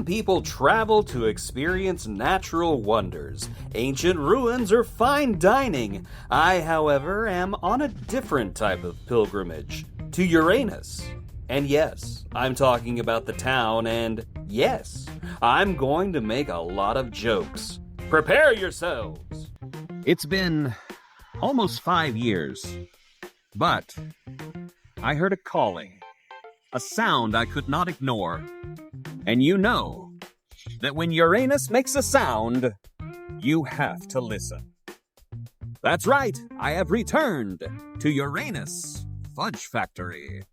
people travel to experience natural wonders, ancient ruins, or fine dining. I, however, am on a different type of pilgrimage, to Uranus. And yes, I'm talking about the town, and yes, I'm going to make a lot of jokes. Prepare yourselves! It's been almost 5 years, but I heard a calling, a sound I could not ignore. And you know that when Uranus makes a sound, you have to listen. That's right, I have returned to Uranus Fudge Factory.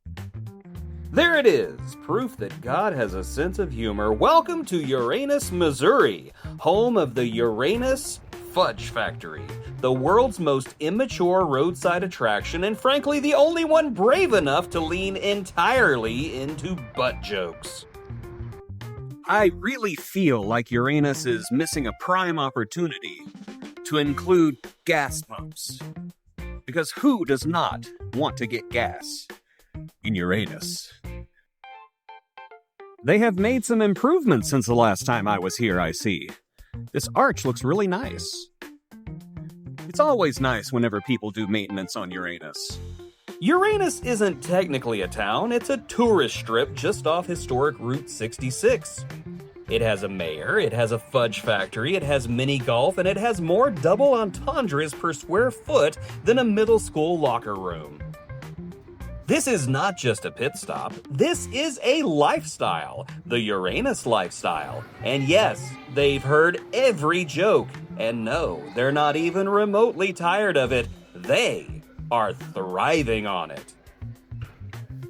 There it is, proof that God has a sense of humor. Welcome to Uranus, Missouri, home of the Uranus Fudge Factory, the world's most immature roadside attraction, and frankly, the only one brave enough to lean entirely into butt jokes. I really feel like Uranus is missing a prime opportunity to include gas pumps. Because who does not want to get gas in Uranus? They have made some improvements since the last time I was here, I see. This arch looks really nice. It's always nice whenever people do maintenance on Uranus. Uranus isn't technically a town, it's a tourist strip just off historic Route 66. It has a mayor, it has a fudge factory, it has mini golf, and it has more double entendres per square foot than a middle school locker room. This is not just a pit stop, this is a lifestyle, the Uranus lifestyle. And yes, they've heard every joke, and no, they're not even remotely tired of it. They are thriving on it.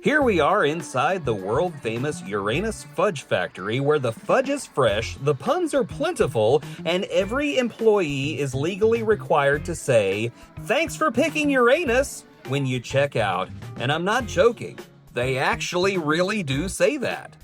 Here we are inside the world-famous Uranus Fudge Factory, where the fudge is fresh, the puns are plentiful, and every employee is legally required to say, "Thanks for picking Uranus," when you check out. And I'm not joking, they actually really do say that.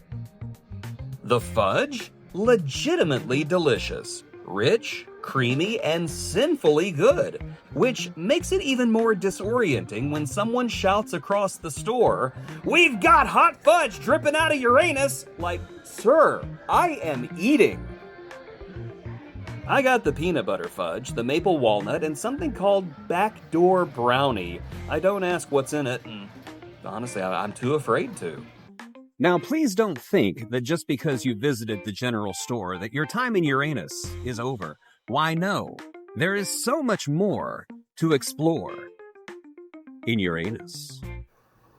The fudge? Legitimately delicious. Rich, creamy, and sinfully good, which makes it even more disorienting when someone shouts across the store, "We've got hot fudge dripping out of Uranus!" Like, sir, I am eating. I got the peanut butter fudge, the maple walnut, and something called backdoor brownie. I don't ask what's in it, and honestly, I'm too afraid to. Now, please don't think that just because you visited the general store that your time in Uranus is over. Why, no. There is so much more to explore in Uranus.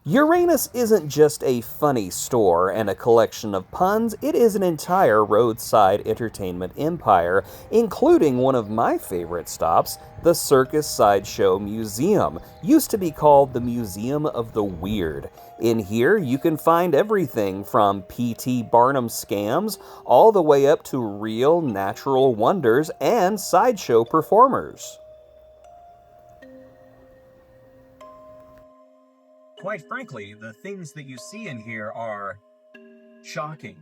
Uranus isn't just a funny store and a collection of puns, it is an entire roadside entertainment empire, including one of my favorite stops, the Circus Sideshow Museum, used to be called the Museum of the Weird. In here, you can find everything from P.T. Barnum scams all the way up to real natural wonders and sideshow performers. Quite frankly, the things that you see in here are shocking.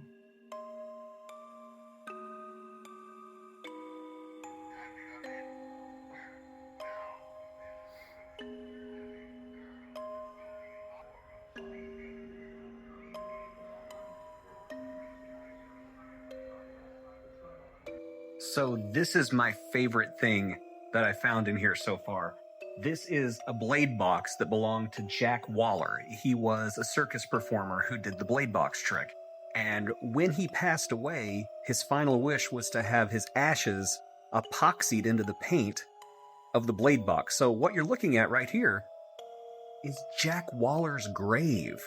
So this is my favorite thing that I found in here so far. This is a blade box that belonged to Jack Waller. He was a circus performer who did the blade box trick. And when he passed away, his final wish was to have his ashes epoxied into the paint of the blade box. So what you're looking at right here is Jack Waller's grave.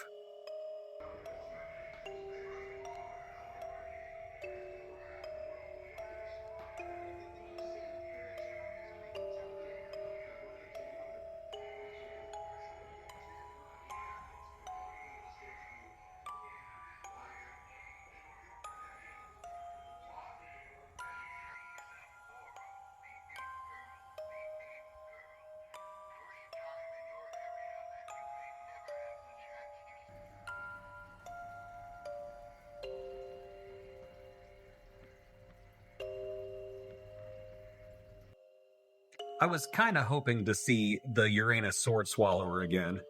I was kind of hoping to see the Uranus sword swallower again,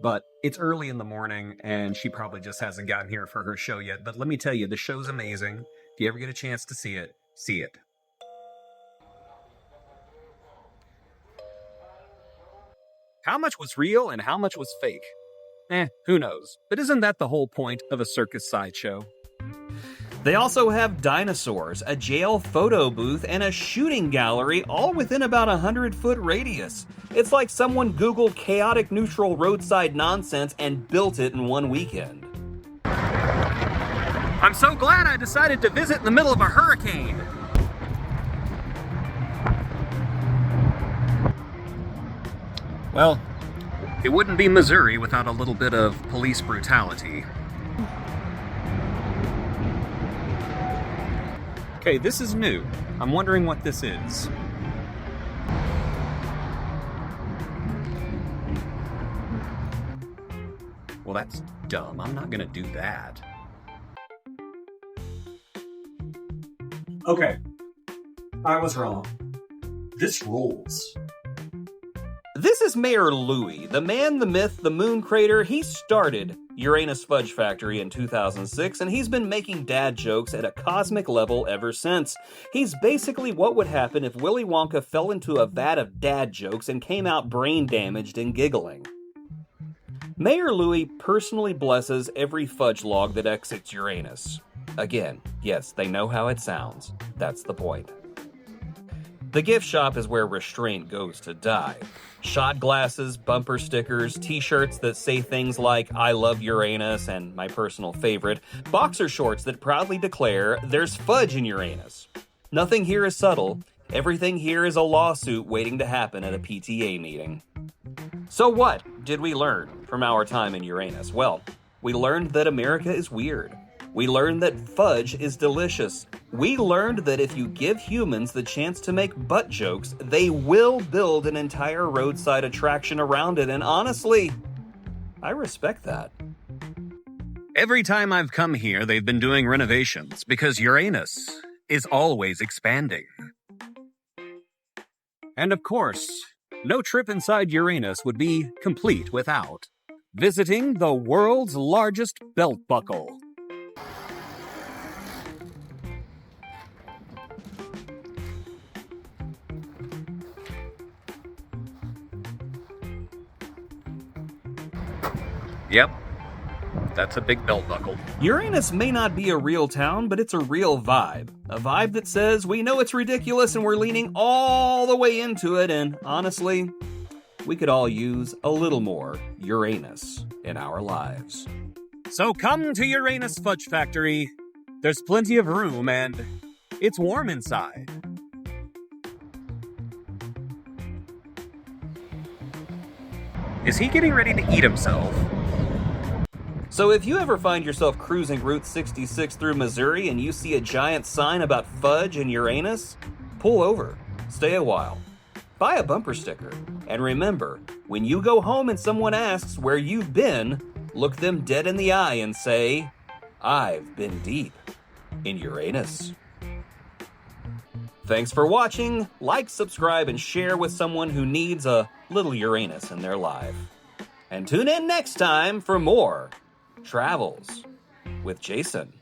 but it's early in the morning and she probably just hasn't gotten here for her show yet. But let me tell you, the show's amazing. If you ever get a chance to see it, see it. How much was real and how much was fake? Who knows? But isn't that the whole point of a circus sideshow? They also have dinosaurs, a jail photo booth, and a shooting gallery, all within about a 100-foot radius. It's like someone Googled chaotic neutral roadside nonsense and built it in one weekend. I'm so glad I decided to visit in the middle of a hurricane. Well, it wouldn't be Missouri without a little bit of police brutality. Okay, this is new. I'm wondering what this is. Well, that's dumb. I'm not gonna do that. Okay, I was wrong. This rules. This is Mayor Louie, the man, the myth, the moon crater. He started Uranus Fudge Factory in 2006, and he's been making dad jokes at a cosmic level ever since. He's basically what would happen if Willy Wonka fell into a vat of dad jokes and came out brain damaged and giggling. Mayor Louie personally blesses every fudge log that exits Uranus. Again, yes, they know how it sounds. That's the point. The gift shop is where restraint goes to die. Shot glasses, bumper stickers, t-shirts that say things like, I love Uranus, and my personal favorite, boxer shorts that proudly declare, there's fudge in Uranus. Nothing here is subtle. Everything here is a lawsuit waiting to happen at a PTA meeting. So what did we learn from our time in Uranus? Well, we learned that America is weird. We learned that fudge is delicious. We learned that if you give humans the chance to make butt jokes, they will build an entire roadside attraction around it, and honestly, I respect that. Every time I've come here, they've been doing renovations because Uranus is always expanding. And of course, no trip inside Uranus would be complete without visiting the world's largest belt buckle. Yep, that's a big belt buckle. Uranus may not be a real town, but it's a real vibe. A vibe that says we know it's ridiculous and we're leaning all the way into it, and honestly, we could all use a little more Uranus in our lives. So come to Uranus Fudge Factory. There's plenty of room and it's warm inside. Is he getting ready to eat himself? So if you ever find yourself cruising Route 66 through Missouri and you see a giant sign about fudge and Uranus, pull over, stay a while, buy a bumper sticker, and remember, when you go home and someone asks where you've been, look them dead in the eye and say, I've been deep in Uranus. Thanks for watching. Like, subscribe, and share with someone who needs a little Uranus in their life. And tune in next time for more Travels with Jason.